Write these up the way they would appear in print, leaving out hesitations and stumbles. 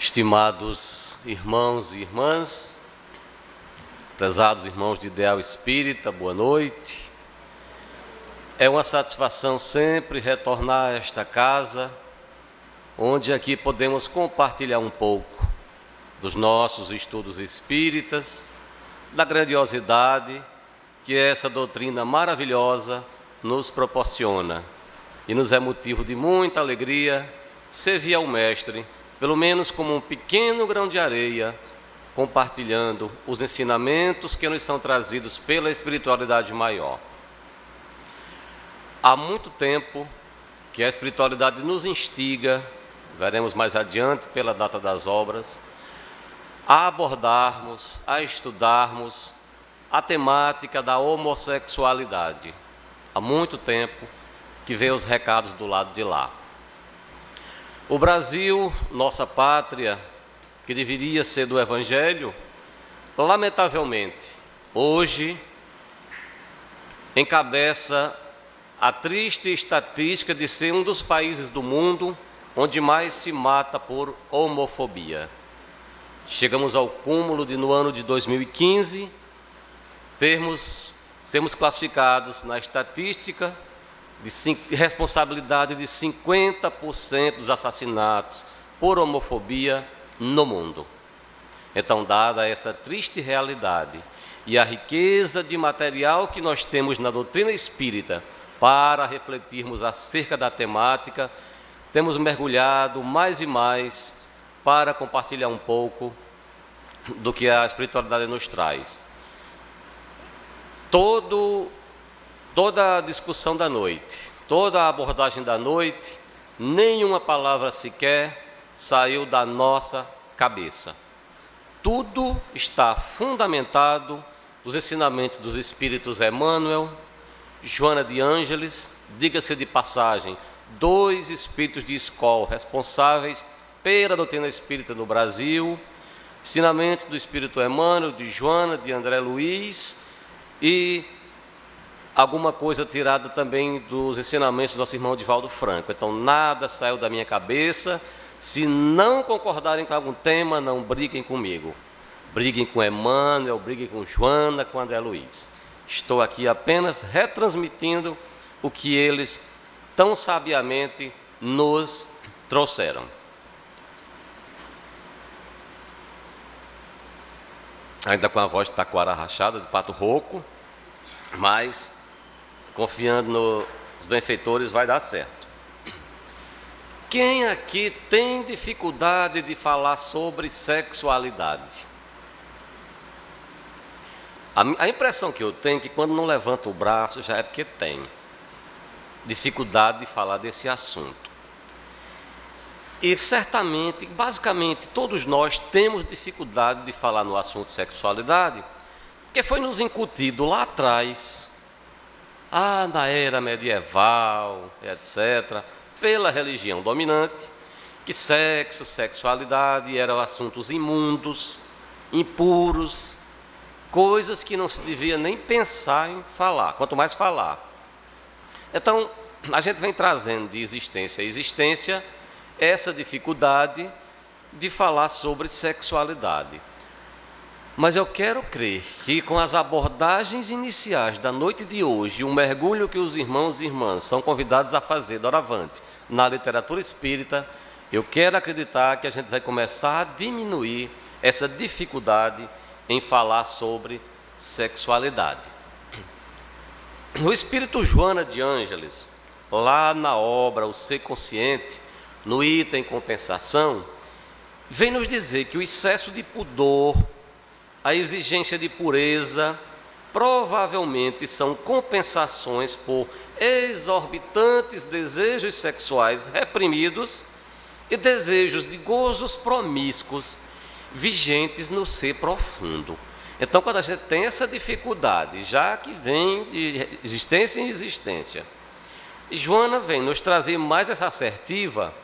Estimados irmãos e irmãs, prezados irmãos de Ideal Espírita, boa noite. É uma satisfação sempre retornar a esta casa, onde aqui podemos compartilhar um pouco dos nossos estudos espíritas, da grandiosidade que essa doutrina maravilhosa nos proporciona. E nos é motivo de muita alegria servir ao Mestre, pelo menos como um pequeno grão de areia, compartilhando os ensinamentos que nos são trazidos pela espiritualidade maior. Há muito tempo que a espiritualidade nos instiga, veremos mais adiante pela data das obras, a abordarmos, a estudarmos a temática da homossexualidade. Há muito tempo que vem os recados do lado de lá. O Brasil, nossa pátria, que deveria ser do Evangelho, lamentavelmente, hoje, encabeça a triste estatística de ser um dos países do mundo onde mais se mata por homofobia. Chegamos ao cúmulo de, no ano de 2015, sermos classificados na estatística de responsabilidade de 50% dos assassinatos por homofobia no mundo. Então, dada essa triste realidade e a riqueza de material que nós temos na doutrina espírita para refletirmos acerca da temática, temos mergulhado mais e mais para compartilhar um pouco do que a espiritualidade nos traz. Toda a discussão da noite, toda a abordagem da noite, nenhuma palavra sequer saiu da nossa cabeça. Tudo está fundamentado nos ensinamentos dos Espíritos Emmanuel, Joana de Ângeles, diga-se de passagem, 2 espíritos de escola responsáveis pela doutrina espírita no Brasil, ensinamentos do Espírito Emmanuel, de Joana, de André Luiz e alguma coisa tirada também dos ensinamentos do nosso irmão Divaldo Franco. Então, nada saiu da minha cabeça. Se não concordarem com algum tema, não briguem comigo. Briguem com Emmanuel, briguem com Joana, com André Luiz. Estou aqui apenas retransmitindo o que eles tão sabiamente nos trouxeram. Ainda com a voz de taquara rachada, de pato rouco, mas confiando nos benfeitores vai dar certo. Quem aqui tem dificuldade de falar sobre sexualidade? A impressão que eu tenho é que quando não levanta o braço já é porque tem dificuldade de falar desse assunto. E certamente, basicamente, todos nós temos dificuldade de falar no assunto sexualidade, porque foi nos incutido lá atrás, na era medieval, etc., pela religião dominante, que sexo, sexualidade eram assuntos imundos, impuros, coisas que não se devia nem pensar em falar, quanto mais falar. Então, a gente vem trazendo de existência a existência essa dificuldade de falar sobre sexualidade. Mas eu quero crer que com as abordagens iniciais da noite de hoje, o mergulho que os irmãos e irmãs são convidados a fazer doravante na literatura espírita, eu quero acreditar que a gente vai começar a diminuir essa dificuldade em falar sobre sexualidade. O Espírito Joana de Ângeles, lá na obra O Ser Consciente, no item compensação, vem nos dizer que o excesso de pudor, a exigência de pureza, provavelmente são compensações por exorbitantes desejos sexuais reprimidos e desejos de gozos promíscuos vigentes no ser profundo. Então, quando a gente tem essa dificuldade, já que vem de existência em existência, Joana vem nos trazer mais essa assertiva,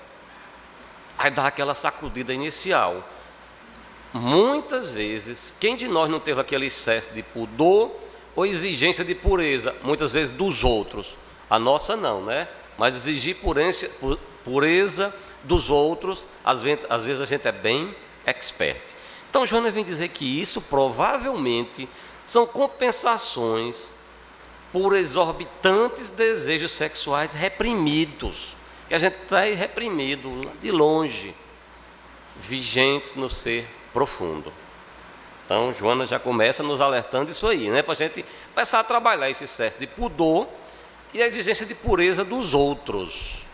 aí dá aquela sacudida inicial. Muitas vezes, quem de nós não teve aquele excesso de pudor ou exigência de pureza, muitas vezes dos outros? A nossa não, né? Mas exigir pureza dos outros, às vezes a gente é bem expert. Então Joana vem dizer que isso provavelmente são compensações por exorbitantes desejos sexuais reprimidos, que a gente está reprimido de longe, vigentes no ser profundo. Então Joana já começa nos alertando isso aí, né? Para a gente começar a trabalhar esse excesso de pudor e a exigência de pureza dos outros.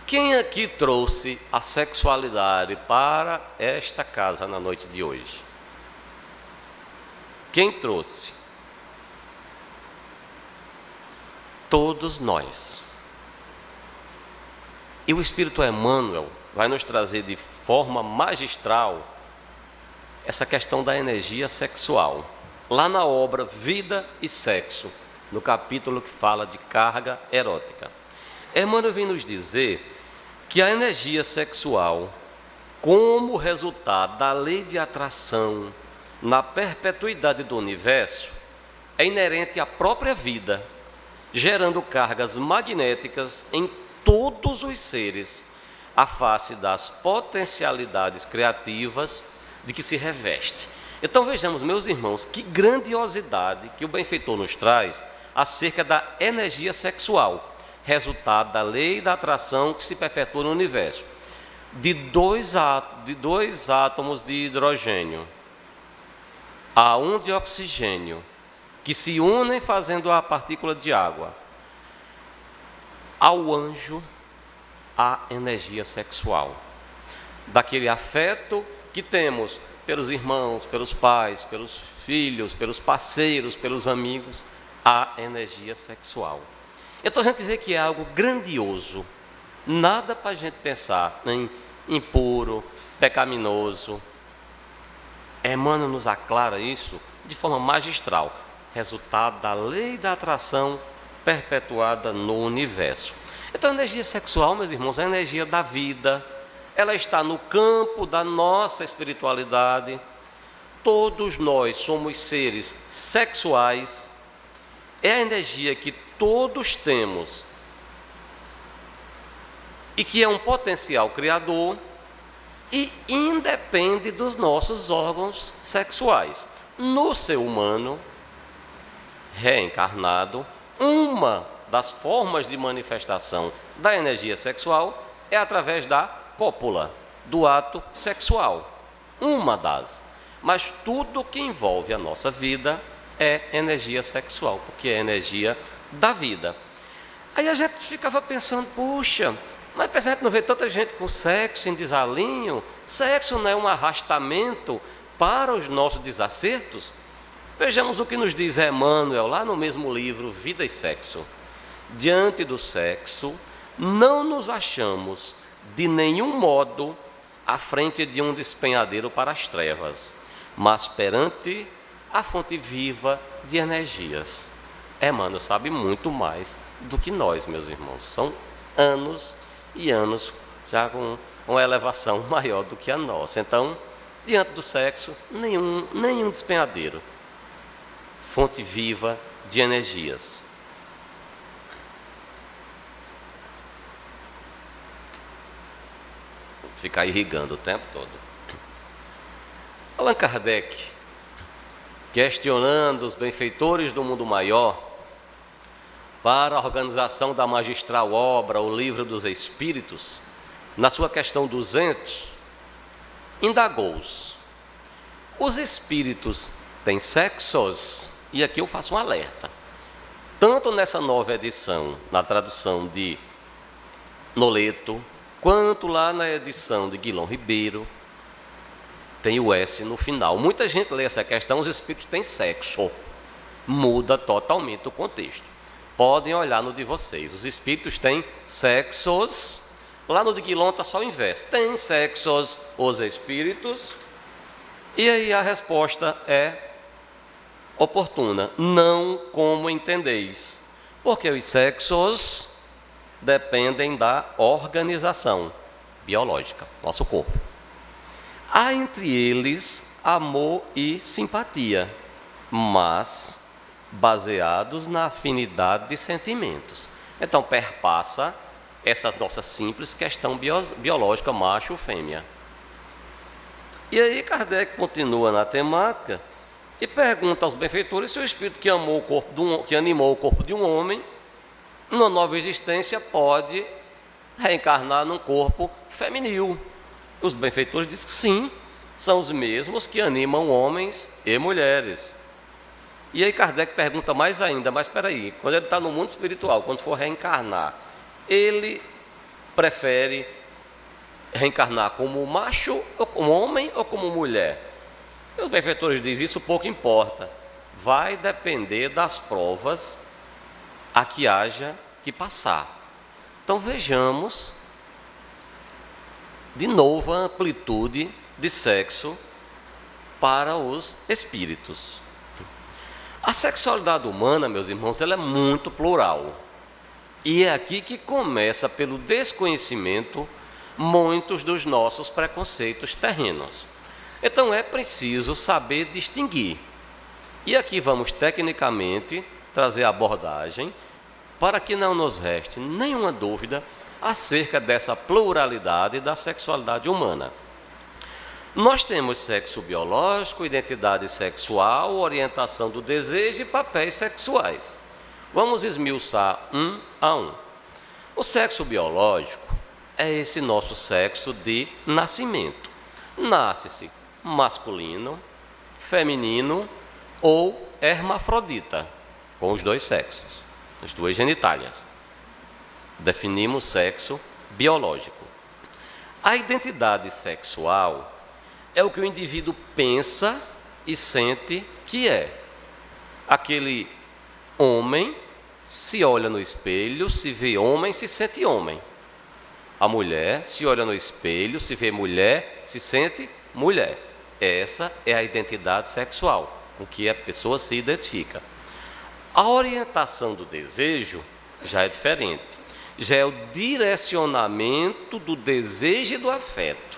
Quem aqui trouxe a sexualidade para esta casa na noite de hoje? Quem trouxe? Todos nós. E o Espírito Emmanuel vai nos trazer de forma magistral essa questão da energia sexual. Lá na obra Vida e Sexo, no capítulo que fala de carga erótica. Emmanuel vem nos dizer que a energia sexual, como resultado da lei de atração na perpetuidade do universo, é inerente à própria vida, gerando cargas magnéticas em todos os seres, à face das potencialidades criativas de que se reveste. Então vejamos, meus irmãos, que grandiosidade que o benfeitor nos traz acerca da energia sexual, resultado da lei da atração que se perpetua no universo. De dois átomos de hidrogênio a um de oxigênio, que se unem fazendo a partícula de água, ao anjo, a energia sexual. Daquele afeto que temos pelos irmãos, pelos pais, pelos filhos, pelos parceiros, pelos amigos, a energia sexual. Então a gente vê que é algo grandioso, nada para a gente pensar em impuro, pecaminoso. Emmanuel nos aclara isso de forma magistral, resultado da lei da atração perpetuada no universo. Então a energia sexual, meus irmãos, é a energia da vida, ela está no campo da nossa espiritualidade. Todos nós somos seres sexuais, é a energia que todos temos e que é um potencial criador e independe dos nossos órgãos sexuais. No ser humano reencarnado, uma das formas de manifestação da energia sexual é através da cópula, do ato sexual. Uma das. Mas tudo que envolve a nossa vida é energia sexual, porque é energia da vida. Aí a gente ficava pensando, puxa, mas a gente não vê tanta gente com sexo em desalinho? Sexo não é um arrastamento para os nossos desacertos? Vejamos o que nos diz Emmanuel, lá no mesmo livro, Vida e Sexo. Diante do sexo, não nos achamos de nenhum modo à frente de um despenhadeiro para as trevas, mas perante a fonte viva de energias. Emmanuel sabe muito mais do que nós, meus irmãos. São anos e anos já com uma elevação maior do que a nossa. Então, diante do sexo, nenhum despenhadeiro. Fonte viva de energias. Vou ficar irrigando o tempo todo. Allan Kardec, questionando os benfeitores do mundo maior, para a organização da magistral obra, o Livro dos Espíritos, na sua questão 200, indagou-os: os espíritos têm sexos? E aqui eu faço um alerta. Tanto nessa nova edição, na tradução de Noleto, quanto lá na edição de Guilom Ribeiro, tem o S no final. Muita gente lê essa questão, os espíritos têm sexo. Muda totalmente o contexto. Podem olhar no de vocês. Os espíritos têm sexos. Lá no de Guilom está só o inverso. Tem sexos os espíritos. E aí a resposta é oportuna. Não como entendeis. Porque os sexos dependem da organização biológica, nosso corpo. Há entre eles amor e simpatia, mas baseados na afinidade de sentimentos. Então perpassa essa nossa simples questão biológica, macho ou fêmea. E aí Kardec continua na temática e pergunta aos benfeitores se o espírito que animou o corpo de um homem, numa nova existência, pode reencarnar num corpo feminil. Os benfeitores dizem que sim, são os mesmos que animam homens e mulheres. E aí Kardec pergunta mais ainda, mas espera aí, quando ele está no mundo espiritual, quando for reencarnar, ele prefere reencarnar como macho, ou como homem ou como mulher? E os benfeitores dizem, isso pouco importa, vai depender das provas a que haja que passar. Então vejamos de novo a amplitude de sexo para os espíritos. A sexualidade humana, meus irmãos, ela é muito plural. E é aqui que começa, pelo desconhecimento, muitos dos nossos preconceitos terrenos. Então é preciso saber distinguir. E aqui vamos tecnicamente trazer a abordagem para que não nos reste nenhuma dúvida acerca dessa pluralidade da sexualidade humana. Nós temos sexo biológico, identidade sexual, orientação do desejo e papéis sexuais. Vamos esmiuçar um a um. O sexo biológico é esse nosso sexo de nascimento. Nasce-se masculino, feminino ou hermafrodita, com os dois sexos, as duas genitálias. Definimos sexo biológico. A identidade sexual é o que o indivíduo pensa e sente que é. Aquele homem se olha no espelho, se vê homem, se sente homem. A mulher se olha no espelho, se vê mulher, se sente mulher. Essa é a identidade sexual, com que a pessoa se identifica. A orientação do desejo já é diferente. Já é o direcionamento do desejo e do afeto.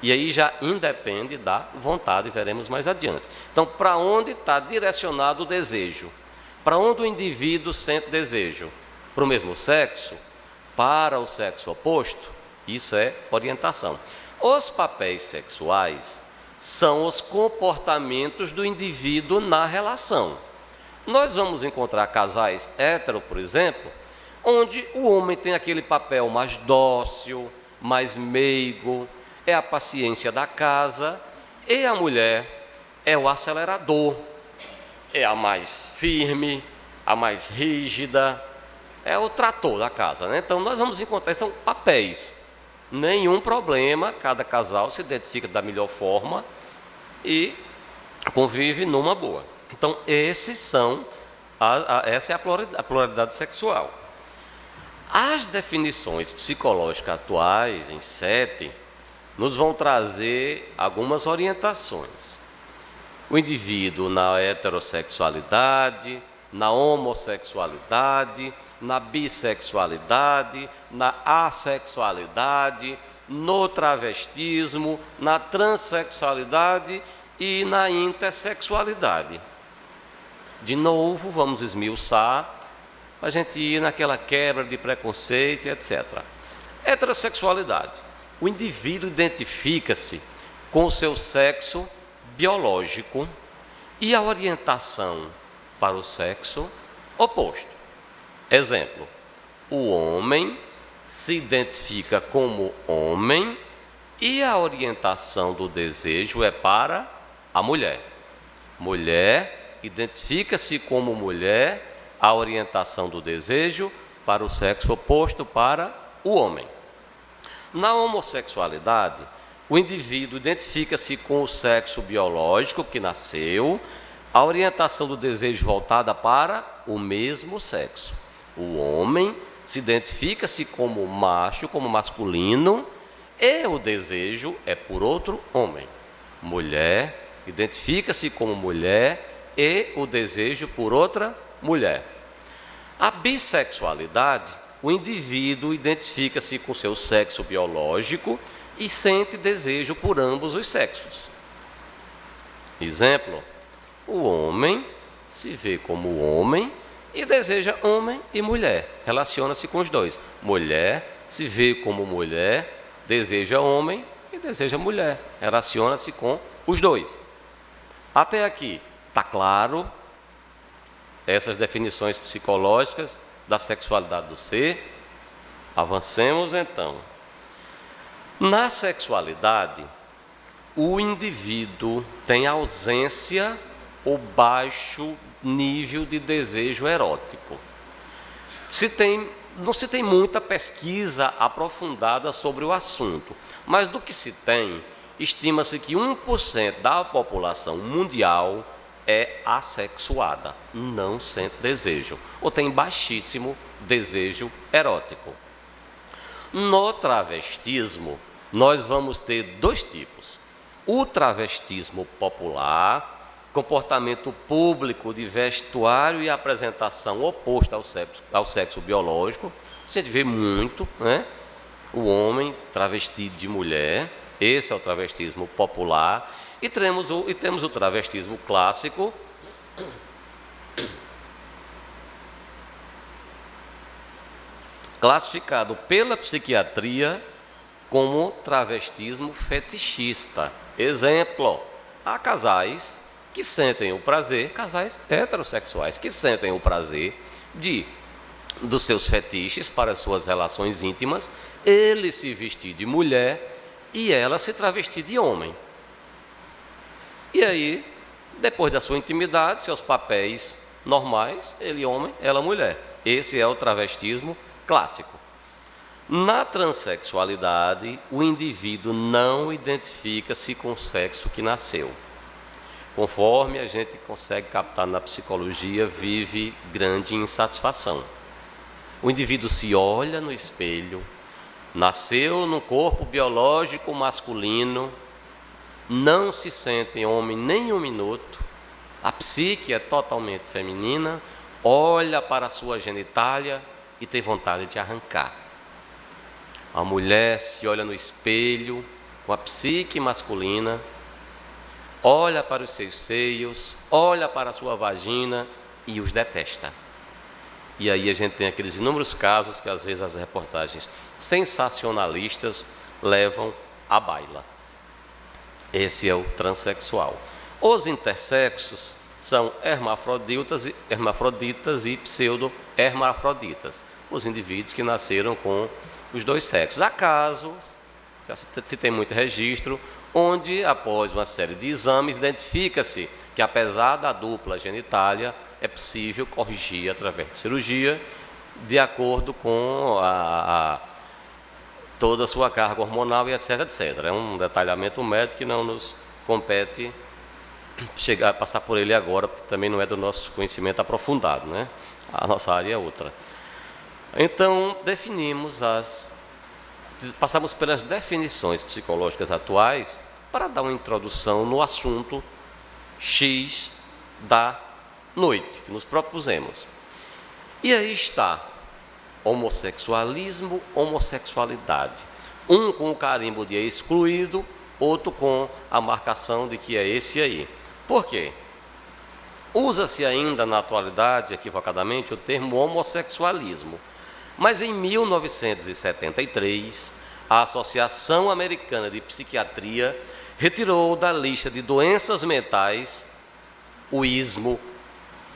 E aí já independe da vontade, veremos mais adiante. Então, para onde está direcionado o desejo? Para onde o indivíduo sente desejo? Para o mesmo sexo? Para o sexo oposto? Isso é orientação. Os papéis sexuais são os comportamentos do indivíduo na relação. Nós vamos encontrar casais héteros, por exemplo, onde o homem tem aquele papel mais dócil, mais meigo, é a paciência da casa, e a mulher é o acelerador, é a mais firme, a mais rígida, é o trator da casa, né? Então nós vamos encontrar, são papéis, nenhum problema, cada casal se identifica da melhor forma e convive numa boa. Então essa é a pluralidade sexual. As definições psicológicas atuais, em 7, nos vão trazer algumas orientações. O indivíduo na heterossexualidade, na homossexualidade, na bissexualidade, na assexualidade, no travestismo, na transexualidade e na intersexualidade. De novo, vamos esmiuçar, para a gente ir naquela quebra de preconceito, etc. Heterossexualidade. O indivíduo identifica-se com o seu sexo biológico e a orientação para o sexo oposto. Exemplo, o homem se identifica como homem e a orientação do desejo é para a mulher. Mulher identifica-se como mulher, a orientação do desejo para o sexo oposto, para o homem. Na homossexualidade, o indivíduo identifica-se com o sexo biológico que nasceu, a orientação do desejo voltada para o mesmo sexo. O homem se identifica-se como macho, como masculino, e o desejo é por outro homem. Mulher identifica-se como mulher e o desejo por outra mulher. A bissexualidade, o indivíduo identifica-se com seu sexo biológico e sente desejo por ambos os sexos. Exemplo, o homem se vê como homem e deseja homem e mulher, relaciona-se com os dois. Mulher se vê como mulher, deseja homem e deseja mulher, relaciona-se com os dois. Até aqui, está claro essas definições psicológicas da sexualidade do ser? Avancemos então. Na sexualidade, o indivíduo tem ausência ou baixo nível de desejo erótico. Não se tem muita pesquisa aprofundada sobre o assunto, mas do que se tem, estima-se que 1% da população mundial é assexuada, não sente desejo, ou tem baixíssimo desejo erótico. No travestismo, nós vamos ter dois tipos. O travestismo popular, comportamento público de vestuário e apresentação oposta ao sexo biológico. A gente vê muito, né? O homem travestido de mulher, esse é o travestismo popular. E temos o travestismo clássico, classificado pela psiquiatria como travestismo fetichista. Exemplo, há casais que sentem o prazer, casais heterossexuais, que sentem o prazer dos seus fetiches para as suas relações íntimas, ele se vestir de mulher e ela se travestir de homem. E aí, depois da sua intimidade, seus papéis normais, ele homem, ela mulher. Esse é o travestismo clássico. Na transexualidade, o indivíduo não identifica-se com o sexo que nasceu. Conforme a gente consegue captar na psicologia, vive grande insatisfação. O indivíduo se olha no espelho, nasceu no corpo biológico masculino, não se sente homem nem um minuto, a psique é totalmente feminina, olha para a sua genitália e tem vontade de arrancar. A mulher se olha no espelho com a psique masculina, olha para os seus seios, olha para a sua vagina e os detesta. E aí a gente tem aqueles inúmeros casos que às vezes as reportagens sensacionalistas levam à baila. Esse é o transexual. Os intersexos são hermafroditas e pseudo-hermafroditas, os indivíduos que nasceram com os dois sexos. Há casos, já se tem muito registro, onde após uma série de exames identifica-se que apesar da dupla genitália é possível corrigir através de cirurgia de acordo com toda a sua carga hormonal e etc, etc. É um detalhamento médico que não nos compete chegar a passar por ele agora, porque também não é do nosso conhecimento aprofundado, né? A nossa área é outra. Então, passamos pelas definições psicológicas atuais para dar uma introdução no assunto X da noite que nos propusemos. E aí está homossexualismo, homossexualidade. Um com o carimbo de excluído, outro com a marcação de que é esse aí. Por quê? Usa-se ainda na atualidade, equivocadamente, o termo homossexualismo. Mas em 1973, a Associação Americana de Psiquiatria retirou da lista de doenças mentais o ismo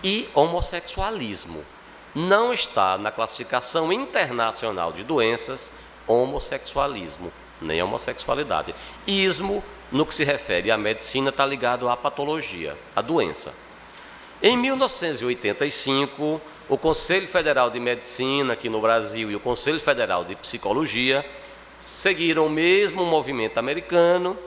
e homossexualismo. Não está na classificação internacional de doenças homossexualismo, nem homossexualidade. Ismo, no que se refere à medicina, está ligado à patologia, à doença. Em 1985, o Conselho Federal de Medicina aqui no Brasil e o Conselho Federal de Psicologia seguiram o mesmo movimento americano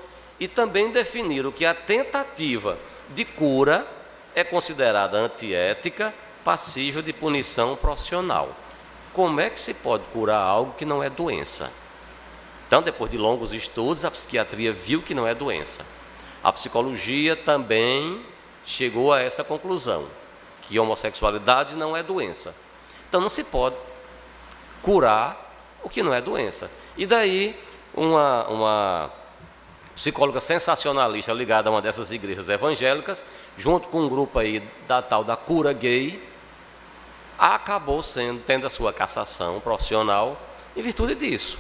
e também definiram que a tentativa de cura é considerada antiética, passível de punição profissional. Como é que se pode curar algo que não é doença? Então, depois de longos estudos, a psiquiatria viu que não é doença. A psicologia também chegou a essa conclusão, que a homossexualidade não é doença. Então, não se pode curar o que não é doença. E daí, uma psicóloga sensacionalista ligada a uma dessas igrejas evangélicas, junto com um grupo aí da tal da cura gay, acabou tendo a sua cassação profissional em virtude disso.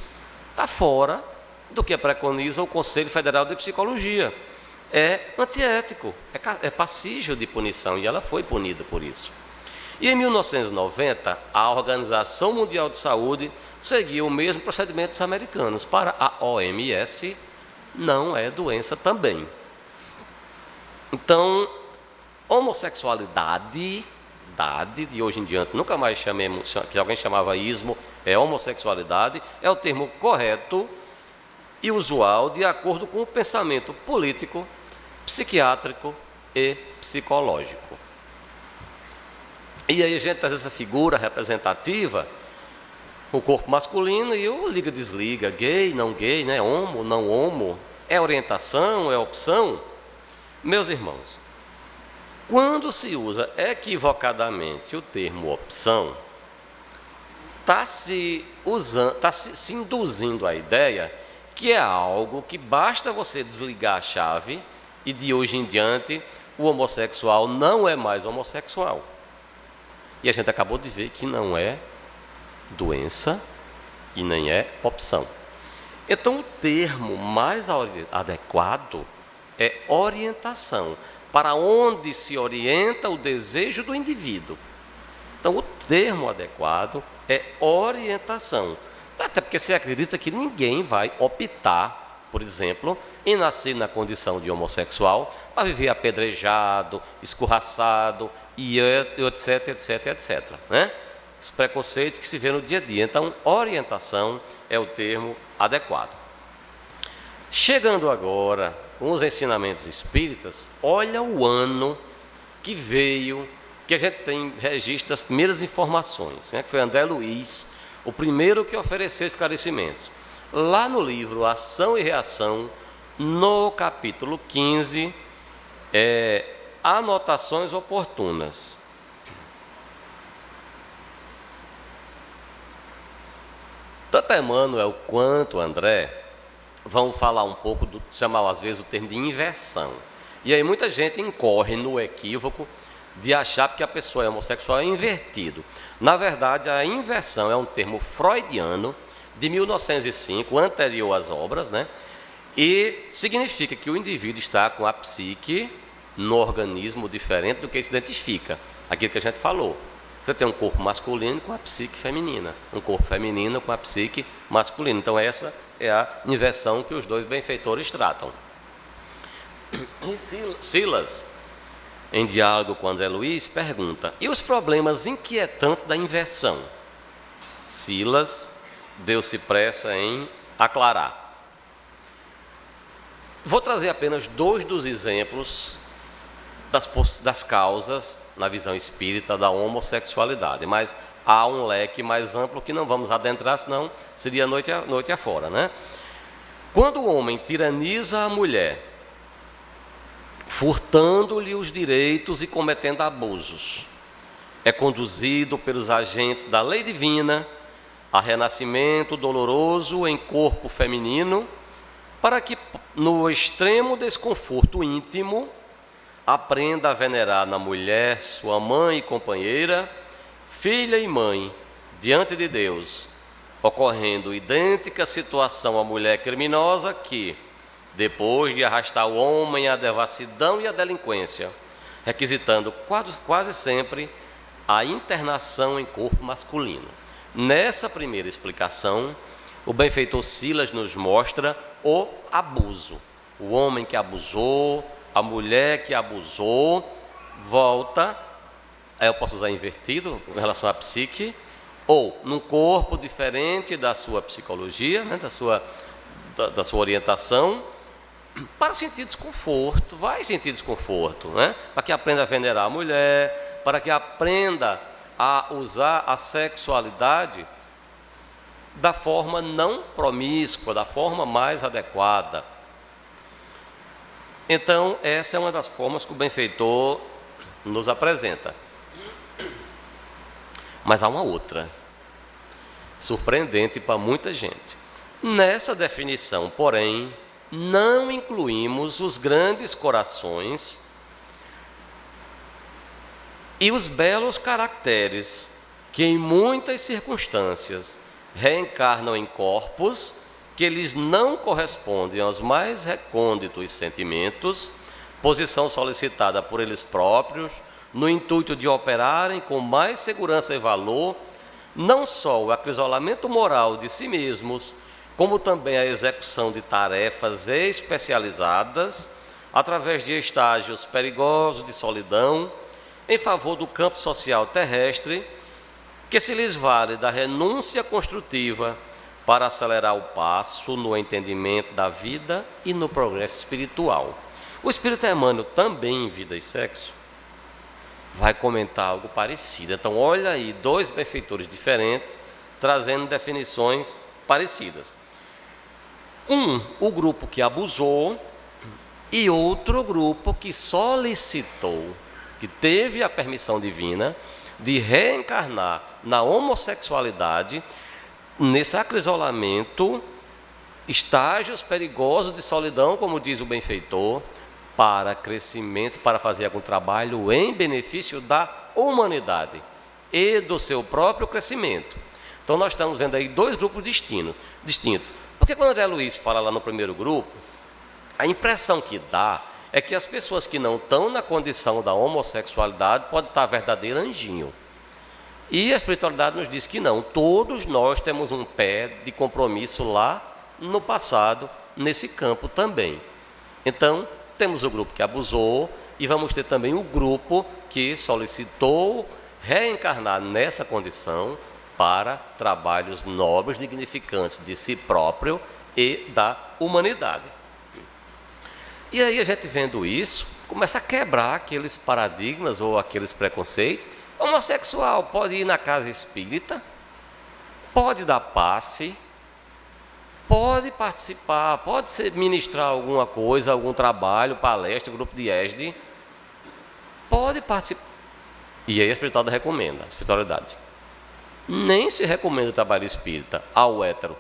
Está fora do que preconiza o Conselho Federal de Psicologia. É antiético, é passível de punição, e ela foi punida por isso. E em 1990, a Organização Mundial de Saúde seguiu o mesmo procedimento dos americanos. Para a OMS, não é doença também. Então, homossexualidade, de hoje em diante, nunca mais chamemos, que alguém chamava ismo, é homossexualidade, é o termo correto e usual de acordo com o pensamento político, psiquiátrico e psicológico. E aí a gente traz essa figura representativa, o corpo masculino e o liga-desliga, gay, né? Homo, não homo, é orientação, é opção. Meus irmãos, quando se usa equivocadamente o termo opção, está se induzindo a ideia que é algo que basta você desligar a chave e de hoje em diante o homossexual não é mais homossexual. E a gente acabou de ver que não é doença e nem é opção. Então o termo mais adequado é orientação, para onde se orienta o desejo do indivíduo. Então o termo adequado é orientação. Até porque você acredita que ninguém vai optar, por exemplo, em nascer na condição de homossexual para viver apedrejado, escorraçado, e etc, etc, etc. Né? Os preconceitos que se vê no dia a dia. Então, orientação é o termo adequado. Chegando agora com os ensinamentos espíritas, olha o ano que veio, que a gente tem registro das primeiras informações, né? Que foi André Luiz, o primeiro que ofereceu esclarecimentos. Lá no livro Ação e Reação, no capítulo 15, anotações oportunas. Tanto Emmanuel quanto André vão falar um pouco, chamar às vezes o termo de inversão. E aí muita gente incorre no equívoco de achar que a pessoa é homossexual é invertido. Na verdade, a inversão é um termo freudiano de 1905, anterior às obras, né? E significa que o indivíduo está com a psique no organismo diferente do que se identifica. Aquilo que a gente falou. Você tem um corpo masculino com a psique feminina, um corpo feminino com a psique masculina. Então essa é a inversão que os dois benfeitores tratam. E Silas, em diálogo com André Luiz, pergunta: e os problemas inquietantes da inversão? Silas deu-se pressa em aclarar. Vou trazer apenas 2 dos exemplos das causas, na visão espírita, da homossexualidade, mas há um leque mais amplo que não vamos adentrar, senão seria noite afora, né? Quando o homem tiraniza a mulher, furtando-lhe os direitos e cometendo abusos, é conduzido pelos agentes da lei divina a renascimento doloroso em corpo feminino, para que, no extremo desconforto íntimo, aprenda a venerar na mulher sua mãe e companheira, filha e mãe, diante de Deus, ocorrendo idêntica situação à mulher criminosa que, depois de arrastar o homem à devassidão e à delinquência, requisitando quase sempre a internação em corpo masculino. Nessa primeira explicação, o benfeitor Silas nos mostra o abuso. O homem que abusou, a mulher que abusou, volta, eu posso usar invertido em relação à psique, ou num corpo diferente da sua psicologia, né, da sua orientação, para sentir desconforto, vai sentir desconforto, né? Para que aprenda a venerar a mulher, para que aprenda a usar a sexualidade da forma não promíscua, da forma mais adequada. Então, essa é uma das formas que o benfeitor nos apresenta. Mas há uma outra, surpreendente para muita gente. Nessa definição, porém, não incluímos os grandes corações e os belos caracteres que em muitas circunstâncias reencarnam em corpos que lhes não correspondem aos mais recônditos sentimentos, posição solicitada por eles próprios, no intuito de operarem com mais segurança e valor, não só o acrisolamento moral de si mesmos, como também a execução de tarefas especializadas, através de estágios perigosos de solidão, em favor do campo social terrestre, que se lhes vale da renúncia construtiva para acelerar o passo no entendimento da vida e no progresso espiritual. O Espírito Emmanuel, também em Vida e Sexo, vai comentar algo parecido. Então, olha aí, dois benfeitores diferentes, trazendo definições parecidas. O grupo que abusou, e outro grupo que solicitou, que teve a permissão divina de reencarnar na homossexualidade, nesse acrisolamento, estágios perigosos de solidão, como diz o benfeitor, para crescimento, para fazer algum trabalho em benefício da humanidade e do seu próprio crescimento. Então nós estamos vendo aí dois grupos distintos. Porque quando André Luiz fala lá no primeiro grupo, a impressão que dá é que as pessoas que não estão na condição da homossexualidade podem estar verdadeiro anjinho. E a espiritualidade nos diz que não, todos nós temos um pé de compromisso lá no passado, nesse campo também. Então, temos o grupo que abusou e vamos ter também o grupo que solicitou reencarnar nessa condição para trabalhos nobres, dignificantes de si próprio e da humanidade. E aí a gente vendo isso, começa a quebrar aqueles paradigmas ou aqueles preconceitos. Homossexual pode ir na casa espírita, pode dar passe, pode participar, pode ministrar alguma coisa, algum trabalho, palestra, grupo de ESD, pode participar. E aí a espiritualidade recomenda, a espiritualidade. Nem se recomenda o trabalho espírita ao hétero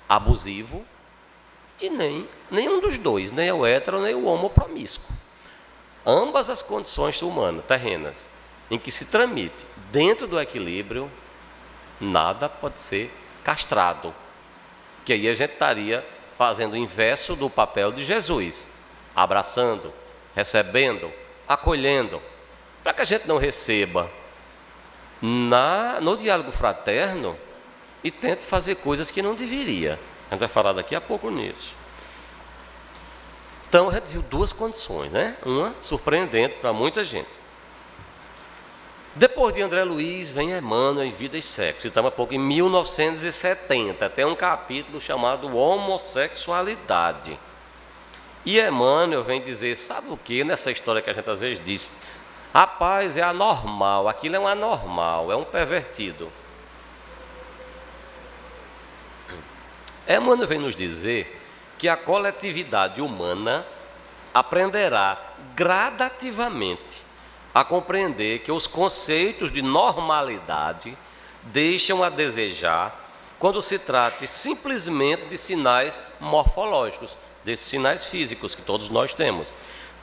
abusivo e nenhum dos dois, nem o hétero nem o homo promíscuo. Ambas as condições humanas, terrenas, em que se tramite dentro do equilíbrio, nada pode ser castrado. Que aí a gente estaria fazendo o inverso do papel de Jesus, abraçando, recebendo, acolhendo, para que a gente não receba no diálogo fraterno e tente fazer coisas que não deveria. A gente vai falar daqui a pouco nisso. Então a gente viu duas condições, né? Uma surpreendente para muita gente. Depois de André Luiz vem Emmanuel em Vida e Sexo. Estamos há pouco em 1970. Tem um capítulo chamado Homossexualidade. E Emmanuel vem dizer, sabe o que? Nessa história que a gente às vezes diz, rapaz, é anormal, aquilo é um anormal, é um pervertido. Emmanuel vem nos dizer que a coletividade humana aprenderá gradativamente a compreender que os conceitos de normalidade deixam a desejar quando se trata simplesmente de sinais morfológicos, desses sinais físicos que todos nós temos,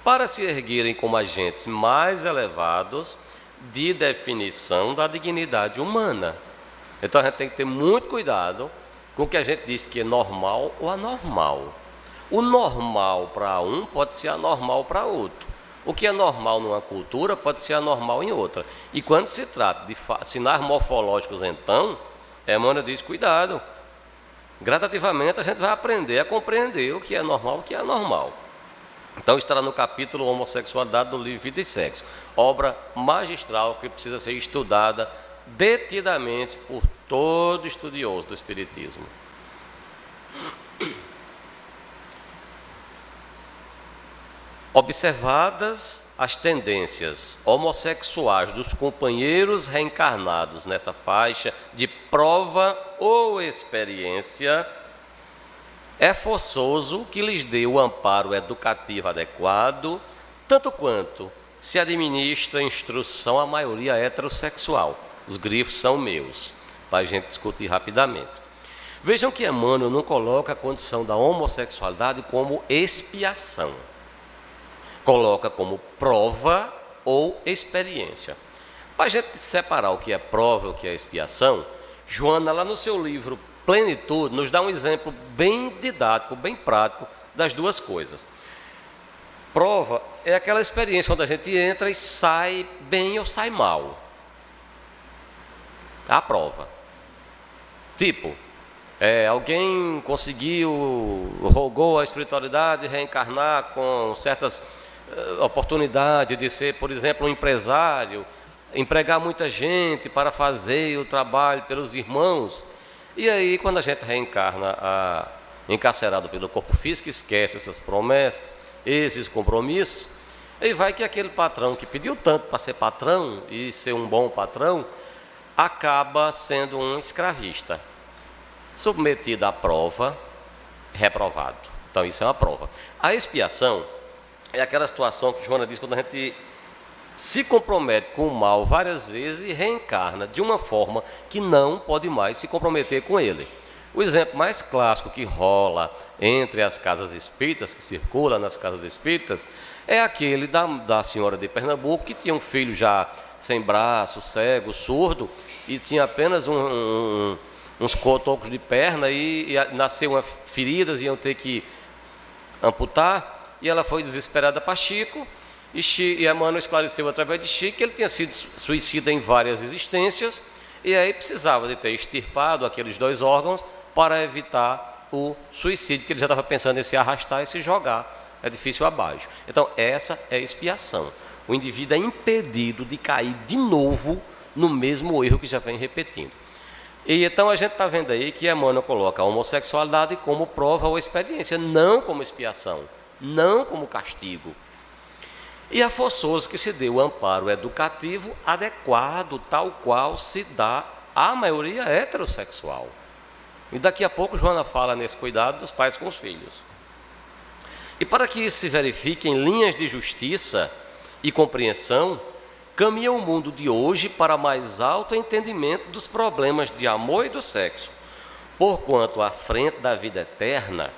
para se erguerem como agentes mais elevados de definição da dignidade humana. Então a gente tem que ter muito cuidado com o que a gente diz que é normal ou anormal. O normal para um pode ser anormal para outro. O que é normal numa cultura pode ser anormal em outra. E quando se trata de sinais morfológicos, então, Emmanuel diz, cuidado. Gradativamente a gente vai aprender a compreender o que é normal e o que é anormal. Então estará no capítulo Homossexualidade do livro Vida e Sexo. Obra magistral que precisa ser estudada detidamente por todo estudioso do Espiritismo. Observadas as tendências homossexuais dos companheiros reencarnados nessa faixa de prova ou experiência, é forçoso que lhes dê o amparo educativo adequado, tanto quanto se administra instrução à maioria heterossexual. Os grifos são meus, para a gente discutir rapidamente. Vejam que Emmanuel não coloca a condição da homossexualidade como expiação. Coloca como prova ou experiência. Para a gente separar o que é prova e o que é expiação, Joana, lá no seu livro Plenitude, nos dá um exemplo bem didático, bem prático das duas coisas. Prova é aquela experiência onde a gente entra e sai bem ou sai mal. A prova. Tipo, alguém rogou a espiritualidade reencarnar com certas oportunidades de ser, por exemplo, um empresário, empregar muita gente para fazer o trabalho pelos irmãos. E aí, quando a gente reencarna encarcerado pelo corpo físico, esquece essas promessas, esses compromissos, e vai que aquele patrão que pediu tanto para ser patrão e ser um bom patrão, acaba sendo um escravista, submetido à prova, reprovado. Então isso é uma prova. A expiação é aquela situação que Joana diz quando a gente se compromete com o mal várias vezes e reencarna de uma forma que não pode mais se comprometer com ele. O exemplo mais clássico que rola entre as casas espíritas, que circula nas casas espíritas, é aquele da senhora de Pernambuco, que tinha um filho já sem braço, cego, surdo, e tinha apenas uns cotocos de perna, e nasceu feridas, iam ter que amputar, e ela foi desesperada para Chico, e Emmanuel esclareceu através de Chico que ele tinha sido suicida em várias existências, e aí precisava de ter extirpado aqueles 2 órgãos para evitar o suicídio, que ele já estava pensando em se arrastar e se jogar edifício abaixo. Então, essa é a expiação. O indivíduo é impedido de cair de novo no mesmo erro que já vem repetindo. E então a gente está vendo aí que Emmanuel coloca a homossexualidade como prova ou experiência, não como expiação, não como castigo. E é forçoso que se dê o amparo educativo adequado, tal qual se dá à maioria heterossexual. E daqui a pouco Joana fala nesse cuidado dos pais com os filhos. E para que isso se verifique em linhas de justiça e compreensão, caminha o mundo de hoje para mais alto entendimento dos problemas de amor e do sexo, porquanto à frente da vida eterna,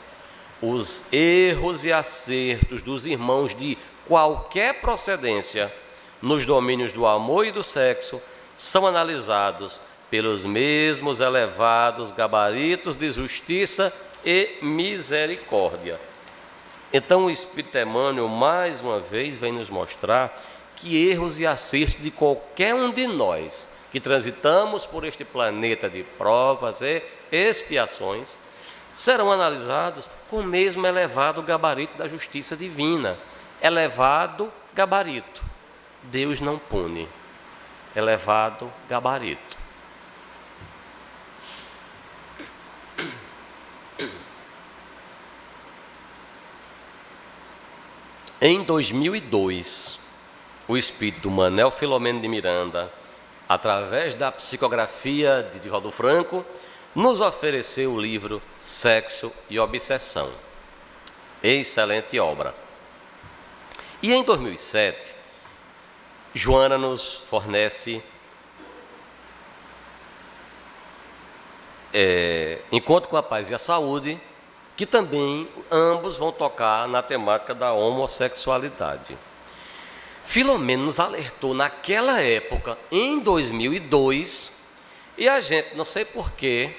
os erros e acertos dos irmãos de qualquer procedência nos domínios do amor e do sexo são analisados pelos mesmos elevados gabaritos de justiça e misericórdia. Então o Espírito Emmanuel mais uma vez vem nos mostrar que erros e acertos de qualquer um de nós que transitamos por este planeta de provas e expiações serão analisados com o mesmo elevado gabarito da justiça divina. Elevado gabarito. Deus não pune. Elevado gabarito. Em 2002, o espírito Manuel Filomeno de Miranda, através da psicografia de Divaldo Franco, nos ofereceu o livro Sexo e Obsessão. Excelente obra. E em 2007, Joana nos fornece Encontro com a Paz e a Saúde, que também ambos vão tocar na temática da homossexualidade. Filomeno nos alertou naquela época, em 2002, e a gente, não sei porquê,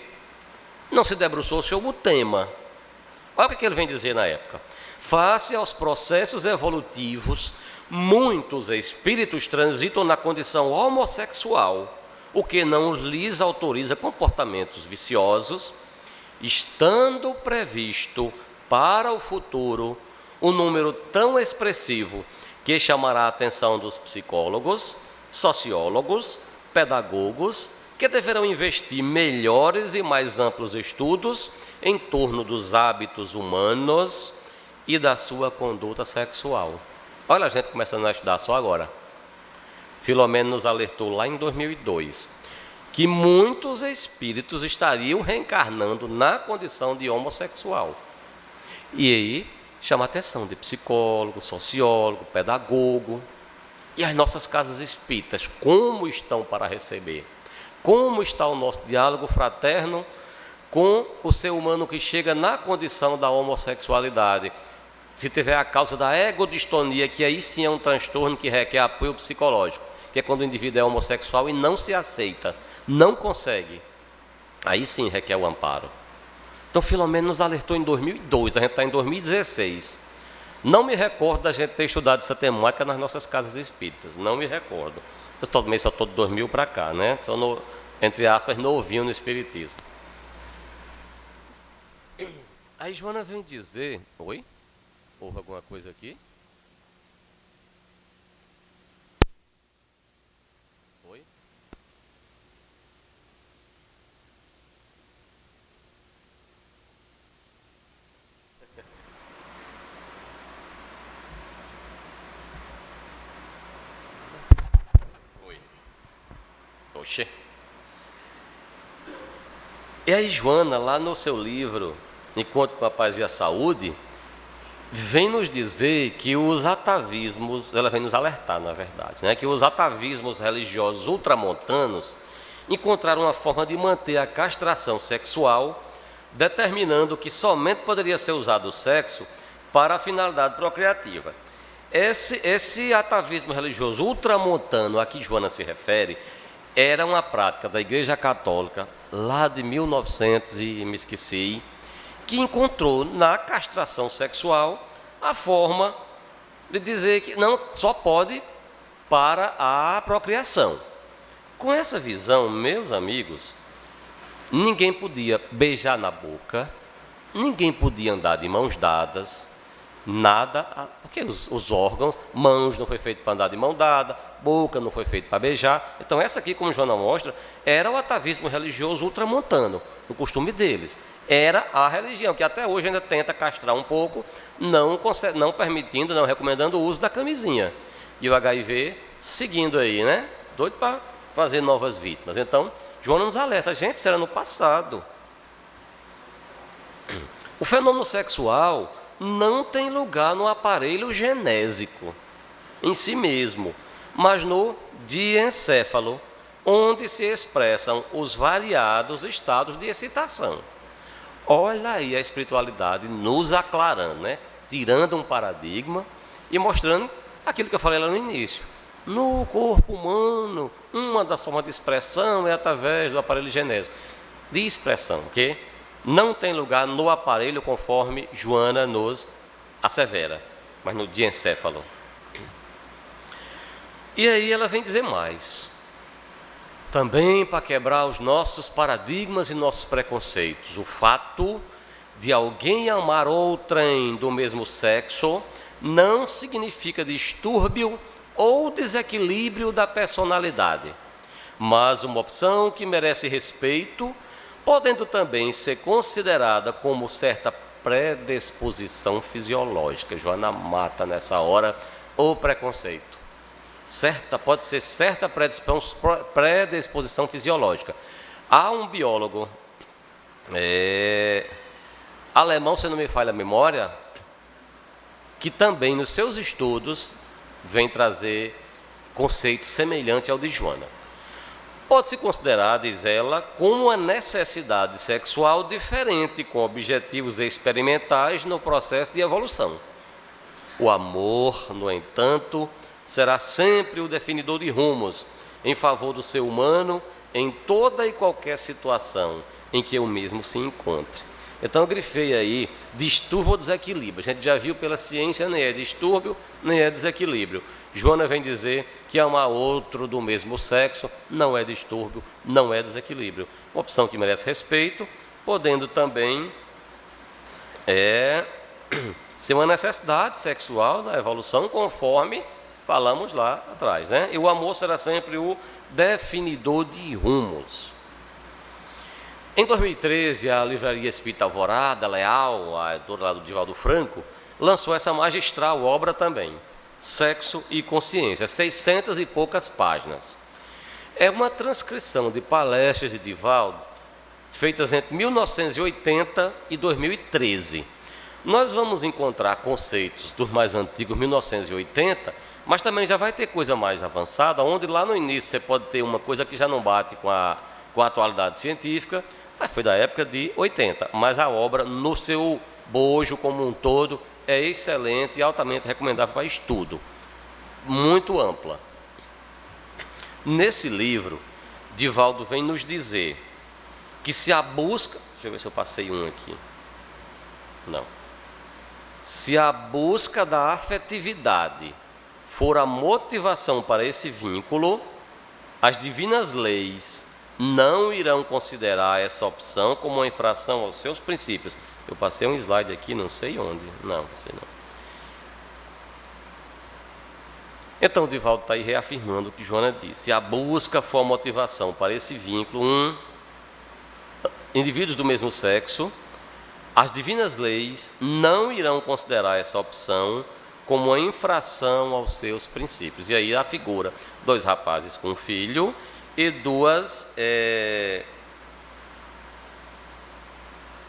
não se debruçou sobre o tema. Olha o que ele vem dizer na época. Face aos processos evolutivos, muitos espíritos transitam na condição homossexual, o que não lhes autoriza comportamentos viciosos, estando previsto para o futuro um número tão expressivo que chamará a atenção dos psicólogos, sociólogos, pedagogos, que deverão investir melhores e mais amplos estudos em torno dos hábitos humanos e da sua conduta sexual. Olha a gente começando a estudar só agora. Filomeno nos alertou lá em 2002 que muitos espíritos estariam reencarnando na condição de homossexual. E aí chama a atenção de psicólogo, sociólogo, pedagogo. E as nossas casas espíritas, como estão para receber? Como está o nosso diálogo fraterno com o ser humano que chega na condição da homossexualidade? Se tiver a causa da egodistonia, que aí sim é um transtorno que requer apoio psicológico, que é quando o indivíduo é homossexual e não se aceita, não consegue. Aí sim requer o amparo. Então, Filomeno nos alertou em 2002, a gente está em 2016. Não me recordo da gente ter estudado essa temática nas nossas casas espíritas, não me recordo. Eu também só estou de 2000 para cá, né? Sou, entre aspas, novinho no espiritismo. Aí Joana vem dizer... Oi? Houve alguma coisa aqui? Oi? Oi. Oxê. E aí Joana, lá no seu livro Encontro com a Paz e a Saúde, vem nos dizer que os atavismos, ela vem nos alertar, na verdade, né, que os atavismos religiosos ultramontanos encontraram uma forma de manter a castração sexual, determinando que somente poderia ser usado o sexo para a finalidade procriativa. Esse atavismo religioso ultramontano a que Joana se refere era uma prática da Igreja Católica lá de 1900 e me esqueci, que encontrou na castração sexual a forma de dizer que não só pode para a procriação. Com essa visão, meus amigos, ninguém podia beijar na boca, ninguém podia andar de mãos dadas, nada, porque os órgãos, mãos não foi feito para andar de mão dada, boca não foi feito para beijar. Então essa aqui, como Joana mostra, era o atavismo religioso ultramontano, o costume deles. Era a religião, que até hoje ainda tenta castrar um pouco, não permitindo, não recomendando o uso da camisinha. E o HIV seguindo aí, né? Doido para fazer novas vítimas. Então, Joana nos alerta, gente, isso era no passado. O fenômeno sexual não tem lugar no aparelho genésico em si mesmo, mas no diencéfalo, onde se expressam os variados estados de excitação. Olha aí a espiritualidade nos aclarando, né? Tirando um paradigma e mostrando aquilo que eu falei lá no início. No corpo humano, uma das formas de expressão é através do aparelho genésico. De expressão, ok? Não tem lugar no aparelho conforme Joana nos assevera, mas no diencéfalo. E aí ela vem dizer mais. Também para quebrar os nossos paradigmas e nossos preconceitos. O fato de alguém amar outrem do mesmo sexo não significa distúrbio ou desequilíbrio da personalidade, mas uma opção que merece respeito, podendo também ser considerada como certa predisposição fisiológica. Joana mata nessa hora o preconceito. Pode ser certa predisposição fisiológica. Há um biólogo alemão, se não me falha a memória, que também nos seus estudos vem trazer conceito semelhante ao de Joana. Pode-se considerar, diz ela, como uma necessidade sexual diferente, com objetivos experimentais no processo de evolução. O amor, no entanto, será sempre o definidor de rumos em favor do ser humano em toda e qualquer situação em que o mesmo se encontre. Então eu grifei aí distúrbio ou desequilíbrio. A gente já viu pela ciência, nem é distúrbio, nem é desequilíbrio. Joana vem dizer que amar outro do mesmo sexo não é distúrbio, não é desequilíbrio. Uma opção que merece respeito, podendo também ser uma necessidade sexual da evolução, conforme falamos lá atrás, né? E o amor será sempre o definidor de rumos. Em 2013, a Livraria Espírita Alvorada, Leal, a editora lá do Divaldo Franco, lançou essa magistral obra também, Sexo e Consciência, 600 e poucas páginas. É uma transcrição de palestras de Divaldo, feitas entre 1980 e 2013. Nós vamos encontrar conceitos dos mais antigos, 1980, mas também já vai ter coisa mais avançada, onde lá no início você pode ter uma coisa que já não bate com a atualidade científica, mas foi da época de 80. Mas a obra, no seu bojo como um todo, é excelente e altamente recomendável para estudo. Muito ampla. Nesse livro, Divaldo vem nos dizer que se a busca... Deixa eu ver se eu passei um aqui. Não. Se a busca da afetividade for a motivação para esse vínculo, as divinas leis não irão considerar essa opção como uma infração aos seus princípios. Eu passei um slide aqui, não sei onde. Não sei não. Então, Divaldo está aí reafirmando o que Joana disse. Se a busca for a motivação para esse vínculo, indivíduos do mesmo sexo, as divinas leis não irão considerar essa opção como uma infração aos seus princípios. E aí a figura, 2 rapazes com um filho e 2...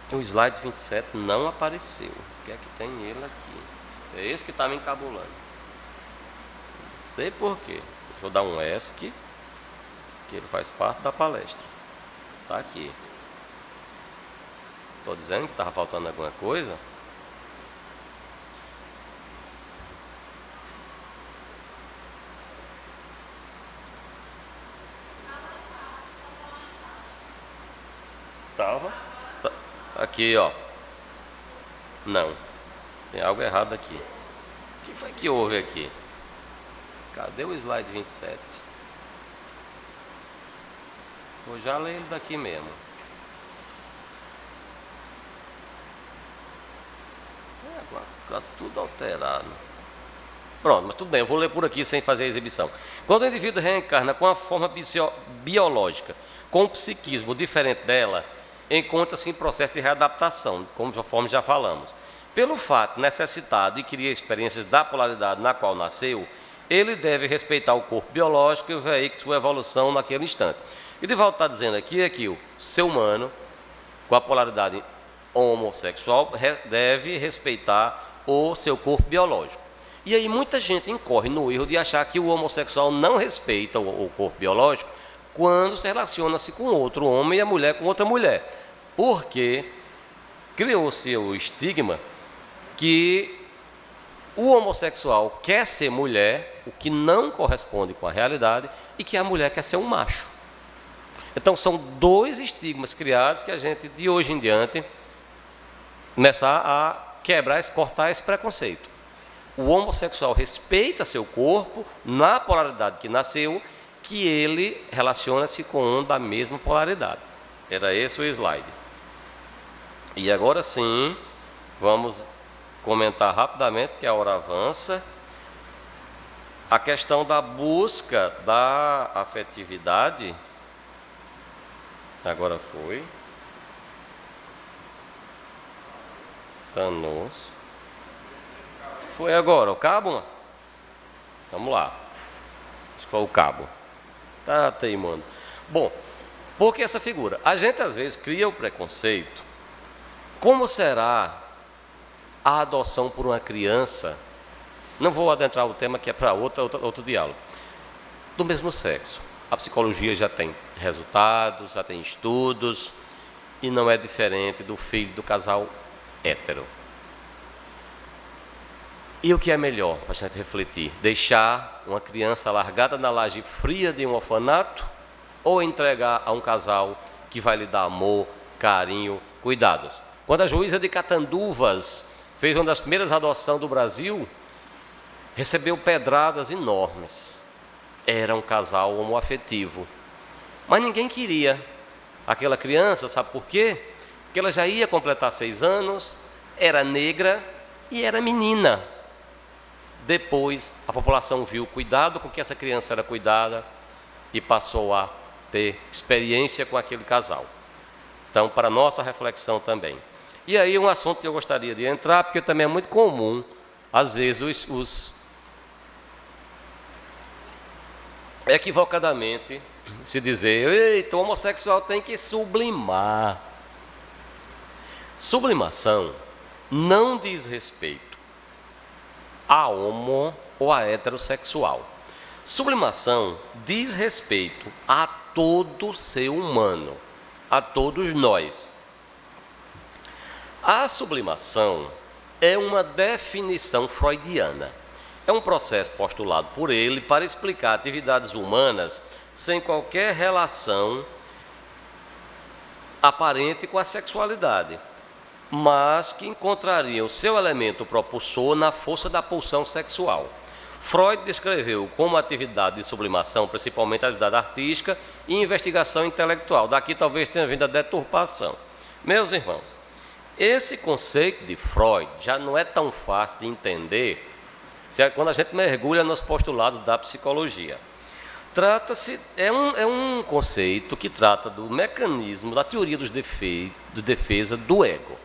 O slide 27 não apareceu. O que é que tem ele aqui? É esse que está me encabulando. Não sei porquê. Deixa eu dar um ESC, que ele faz parte da palestra. Está aqui. Estou dizendo que estava faltando alguma coisa? Estava. Aqui, ó. Não. Tem algo errado aqui. O que foi que houve aqui? Cadê o slide 27? Vou já ler ele daqui mesmo. Está tudo alterado. Pronto, mas tudo bem, eu vou ler por aqui sem fazer a exibição. Quando o indivíduo reencarna com a forma biológica, com um psiquismo diferente dela, encontra-se em processo de readaptação, conforme já falamos. Pelo fato de necessitar de adquirir experiências da polaridade na qual nasceu, ele deve respeitar o corpo biológico e o veículo de sua evolução naquele instante. E Divaldo está dizendo aqui é que o ser humano, com a polaridade homossexual, deve respeitar o seu corpo biológico. E aí muita gente incorre no erro de achar que o homossexual não respeita o corpo biológico quando se relaciona-se com outro homem e a mulher com outra mulher. Porque criou-se o estigma que o homossexual quer ser mulher, o que não corresponde com a realidade, e que a mulher quer ser um macho. Então são 2 estigmas criados que a gente, de hoje em diante, começar a quebrar, cortar esse preconceito. O homossexual respeita seu corpo na polaridade que nasceu, que ele relaciona-se com um da mesma polaridade. Era esse o slide. E agora sim, vamos comentar rapidamente, que a hora avança, a questão da busca da afetividade. Agora foi. Danos. Foi agora, o cabo? Vamos lá. Acho que foi o cabo. Tá teimando. Bom, por que essa figura? A gente às vezes cria o preconceito. Como será a adoção por uma criança? Não vou adentrar o tema, que é para outro diálogo. Do mesmo sexo. A psicologia já tem resultados, já tem estudos, e não é diferente do filho do casal hétero. E o que é melhor para a gente refletir? Deixar uma criança largada na laje fria de um orfanato ou entregar a um casal que vai lhe dar amor, carinho, cuidados? Quando a juíza de Catanduvas fez uma das primeiras adoções do Brasil, recebeu pedradas enormes. Era um casal homoafetivo. Mas ninguém queria aquela criança, sabe por quê? Porque ela já ia completar 6 anos, era negra e era menina. Depois, a população viu o cuidado com que essa criança era cuidada e passou a ter experiência com aquele casal. Então, para nossa reflexão também. E aí, um assunto que eu gostaria de entrar, porque também é muito comum, às vezes, equivocadamente se dizer: eita, o homossexual tem que sublimar. Sublimação não diz respeito a homo ou a heterossexual. Sublimação diz respeito a todo ser humano, a todos nós. A sublimação é uma definição freudiana. É um processo postulado por ele para explicar atividades humanas sem qualquer relação aparente com a sexualidade, mas que encontrariam o seu elemento propulsor na força da pulsão sexual. Freud descreveu como atividade de sublimação, principalmente a atividade artística e investigação intelectual. Daqui talvez tenha vindo a deturpação. Meus irmãos, esse conceito de Freud já não é tão fácil de entender quando a gente mergulha nos postulados da psicologia. Trata-se, é um conceito que trata do mecanismo, da teoria de defesa do ego.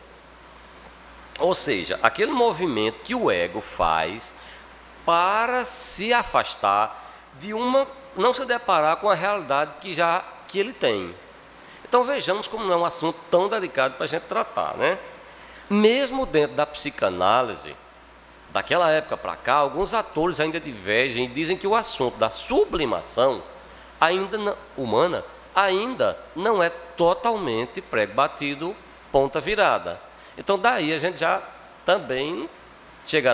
Ou seja, aquele movimento que o ego faz para se afastar de não se deparar com a realidade que ele tem. Então vejamos como não é um assunto tão delicado para a gente tratar, né? Mesmo dentro da psicanálise, daquela época para cá, alguns atores ainda divergem e dizem que o assunto da sublimação humana ainda não é totalmente prego batido, ponta virada. Então daí a gente já também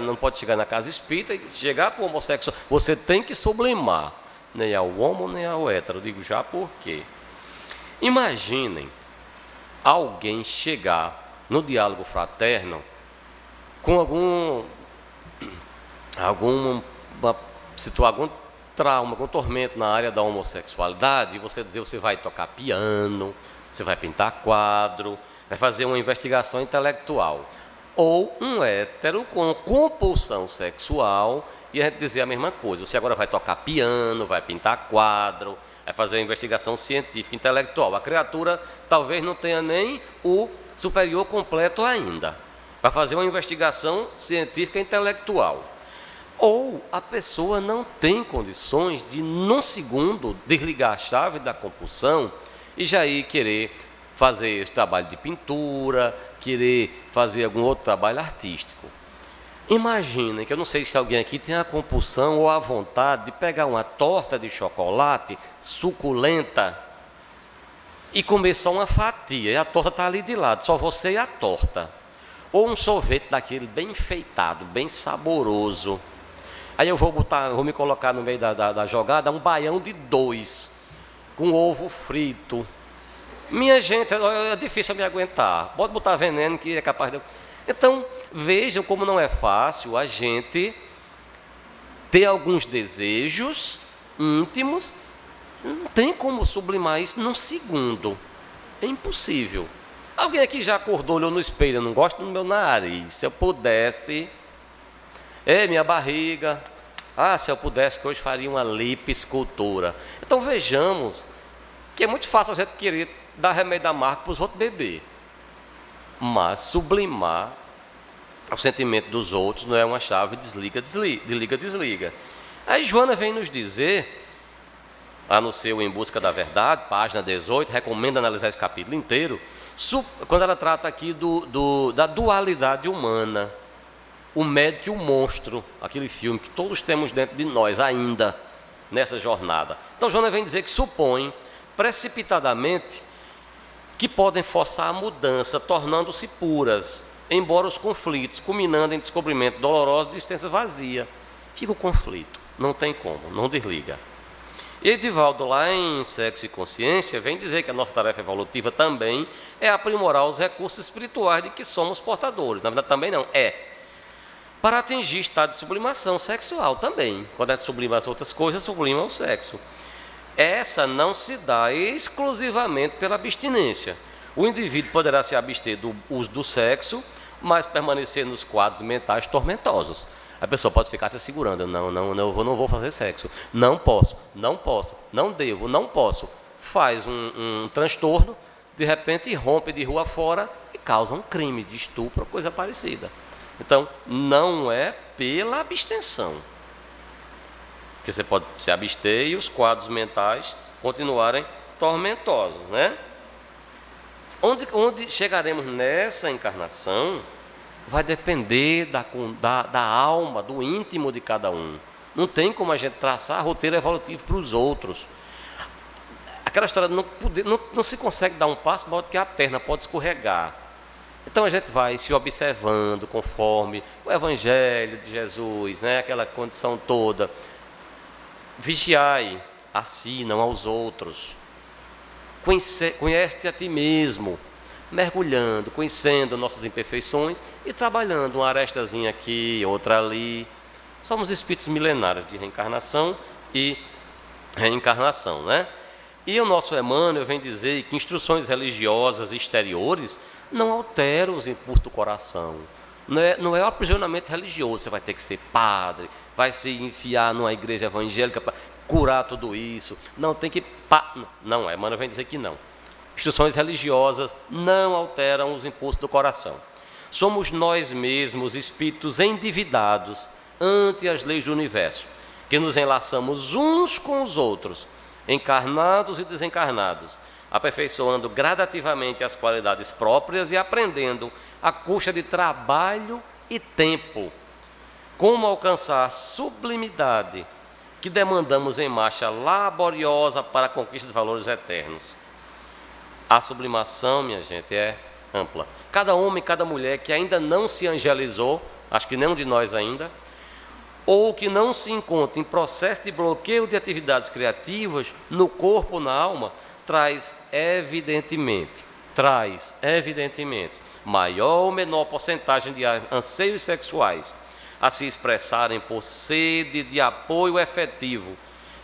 não pode chegar na casa espírita e chegar para o homossexual. Você tem que sublimar, nem ao homo nem ao hétero. Eu digo já por quê. Imaginem alguém chegar no diálogo fraterno com algum trauma, algum tormento na área da homossexualidade, e você dizer, você vai tocar piano, você vai pintar quadro, vai fazer uma investigação intelectual. Ou um hétero com compulsão sexual, e a gente dizer a mesma coisa, você agora vai tocar piano, vai pintar quadro, vai fazer uma investigação científica, intelectual. A criatura talvez não tenha nem o superior completo ainda, para fazer uma investigação científica intelectual. Ou a pessoa não tem condições de, num segundo, desligar a chave da compulsão e já ir querer fazer esse trabalho de pintura, querer fazer algum outro trabalho artístico. Imaginem que eu não sei se alguém aqui tem a compulsão ou a vontade de pegar uma torta de chocolate suculenta e comer só uma fatia, e a torta está ali de lado, só você e a torta. Ou um sorvete daquele bem enfeitado, bem saboroso. Aí eu vou me colocar no meio da jogada um baião de 2, com ovo frito. Minha gente, é difícil me aguentar. Pode botar veneno que é capaz de... Então, vejam como não é fácil a gente ter alguns desejos íntimos. Não tem como sublimar isso num segundo. É impossível. Alguém aqui já acordou, olhou no espelho, eu não gosto do meu nariz. Se eu pudesse... minha barriga. Se eu pudesse, que hoje faria uma lipoescultura. Então vejamos que é muito fácil a gente querer dar remédio amargo para os outros beber. Mas sublimar o sentimento dos outros não é uma chave desliga. Aí Joana vem nos dizer, no seu Em Busca da Verdade, página 18, recomendo analisar esse capítulo inteiro, quando ela trata aqui da dualidade humana. O médico e o monstro, aquele filme que todos temos dentro de nós ainda, nessa jornada. Então, Joana vem dizer que supõe, precipitadamente, que podem forçar a mudança, tornando-se puras, embora os conflitos, culminando em descobrimento doloroso de existência vazia. Fica o conflito, não tem como, não desliga. E Edivaldo, lá em Sexo e Consciência, vem dizer que a nossa tarefa evolutiva também é aprimorar os recursos espirituais de que somos portadores. Na verdade, também não, para atingir estado de sublimação sexual também. Quando a gente sublima as outras coisas, sublima o sexo. Essa não se dá exclusivamente pela abstinência. O indivíduo poderá se abster do uso do sexo, mas permanecer nos quadros mentais tormentosos. A pessoa pode ficar se segurando, não vou fazer sexo, não posso, não devo, não posso. Faz um transtorno, de repente rompe de rua fora e causa um crime de estupro, coisa parecida. Então, não é pela abstenção. Porque você pode se abster e os quadros mentais continuarem tormentosos, né? Onde chegaremos nessa encarnação vai depender da alma, do íntimo de cada um. Não tem como a gente traçar roteiro evolutivo para os outros. Aquela história, não se consegue dar um passo maior do que a perna, pode escorregar. Então a gente vai se observando conforme o Evangelho de Jesus, né? Aquela condição toda. Vigiai a si, não aos outros. Conhece-te a ti mesmo, mergulhando, conhecendo nossas imperfeições e trabalhando uma arestazinha aqui, outra ali. Somos espíritos milenares de reencarnação e reencarnação, né? E o nosso Emmanuel vem dizer que instruções religiosas exteriores não alteram os impulsos do coração. Não é o aprisionamento religioso, você vai ter que ser padre, vai se enfiar numa igreja evangélica para curar tudo isso. Não, tem que... Não, Emmanuel vem dizer que não. Instruções religiosas não alteram os impulsos do coração. Somos nós mesmos, espíritos endividados ante as leis do universo, que nos enlaçamos uns com os outros, encarnados e desencarnados, aperfeiçoando gradativamente as qualidades próprias e aprendendo, à custa de trabalho e tempo, como alcançar a sublimidade que demandamos em marcha laboriosa para a conquista de valores eternos. A sublimação, minha gente, é ampla. Cada homem, cada mulher que ainda não se angelizou, acho que nenhum de nós ainda, ou que não se encontra em processo de bloqueio de atividades criativas no corpo ou na alma, traz evidentemente, maior ou menor porcentagem de anseios sexuais a se expressarem por sede de apoio efetivo,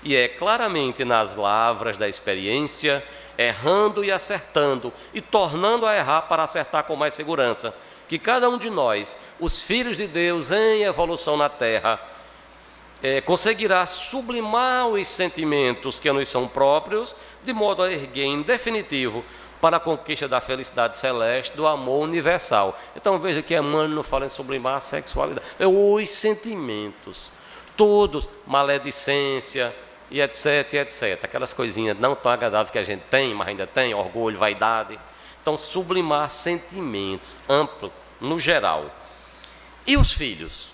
e é claramente nas lavras da experiência, errando e acertando, e tornando a errar para acertar com mais segurança, que cada um de nós, os filhos de Deus em evolução na Terra, conseguirá sublimar os sentimentos que nos são próprios, de modo a erguer em definitivo para a conquista da felicidade celeste, do amor universal. Então veja que Emmanuel não fala em sublimar a sexualidade, os sentimentos, todos, maledicência e etc, etc. Aquelas coisinhas não tão agradáveis que a gente tem, mas ainda tem, orgulho, vaidade. Então sublimar sentimentos, amplo, no geral. E os filhos?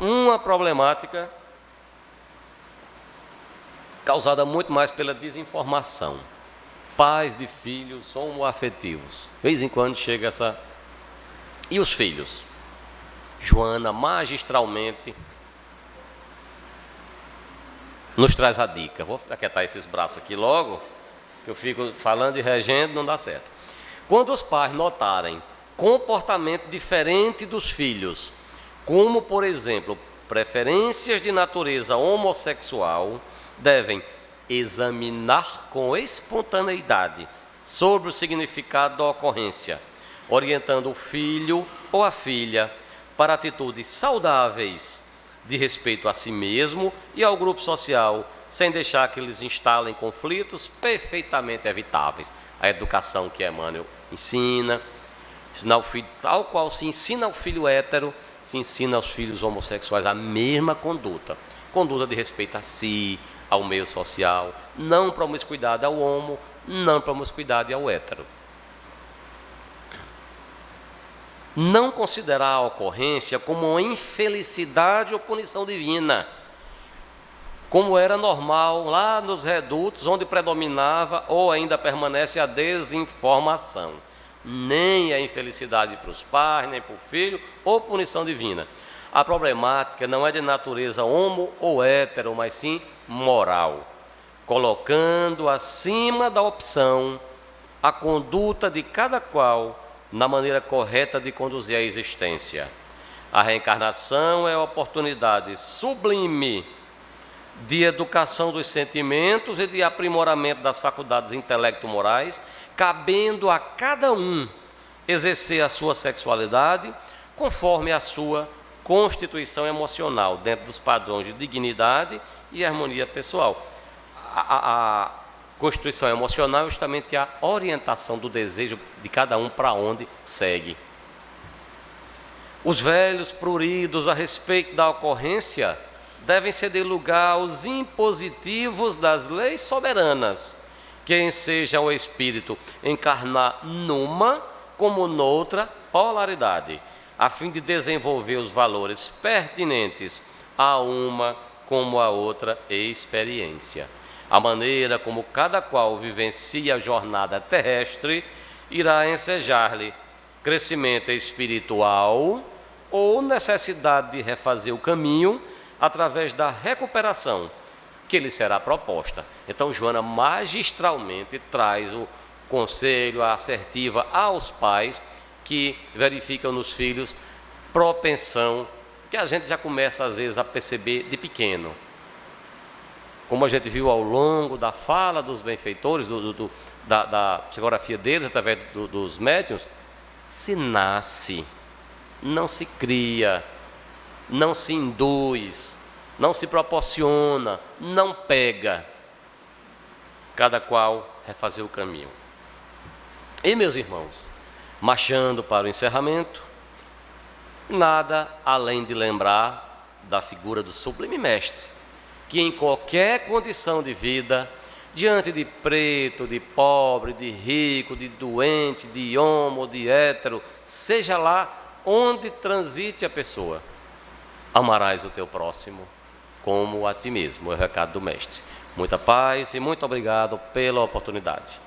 Uma problemática causada muito mais pela desinformação. Pais de filhos homoafetivos. De vez em quando chega essa... E os filhos? Joana, magistralmente, nos traz a dica. Vou aquietar esses braços aqui logo, que eu fico falando e regendo, não dá certo. Quando os pais notarem comportamento diferente dos filhos, como, por exemplo, preferências de natureza homossexual, devem examinar com espontaneidade sobre o significado da ocorrência, orientando o filho ou a filha para atitudes saudáveis de respeito a si mesmo e ao grupo social, sem deixar que eles instalem conflitos perfeitamente evitáveis. A educação que Emmanuel ensina, ensinar o filho, tal qual se ensina ao filho hétero, se ensina aos filhos homossexuais a mesma conduta. Conduta de respeito a si, ao meio social, não promiscuidade ao homo, não promiscuidade ao hétero. Não considerar a ocorrência como uma infelicidade ou punição divina, como era normal lá nos redutos, onde predominava ou ainda permanece a desinformação. Nem a infelicidade para os pais, nem para o filho, ou punição divina. A problemática não é de natureza homo ou hétero, mas sim moral, colocando acima da opção a conduta de cada qual na maneira correta de conduzir a existência. A reencarnação é a oportunidade sublime de educação dos sentimentos e de aprimoramento das faculdades intelecto-morais, cabendo a cada um exercer a sua sexualidade conforme a sua constituição emocional, dentro dos padrões de dignidade e harmonia pessoal. A constituição emocional é justamente a orientação do desejo de cada um para onde segue. Os velhos pruridos a respeito da ocorrência devem ceder lugar aos impositivos das leis soberanas, que enseja o espírito encarnar numa como noutra polaridade, a fim de desenvolver os valores pertinentes a uma como a outra experiência. A maneira como cada qual vivencia a jornada terrestre irá ensejar-lhe crescimento espiritual ou necessidade de refazer o caminho através da recuperação que lhe será proposta. Então, Joana magistralmente traz o conselho, a assertiva aos pais que verificam nos filhos propensão, que a gente já começa às vezes a perceber de pequeno. Como a gente viu ao longo da fala dos benfeitores, da psicografia deles, através dos médiuns, se nasce, não se cria, não se induz, não se proporciona, não pega. Cada qual refazer o caminho. E, meus irmãos, marchando para o encerramento, nada além de lembrar da figura do sublime mestre, que em qualquer condição de vida, diante de preto, de pobre, de rico, de doente, de homo, de hétero, seja lá onde transite a pessoa, amarás o teu próximo como a ti mesmo, é o recado do mestre. Muita paz e muito obrigado pela oportunidade.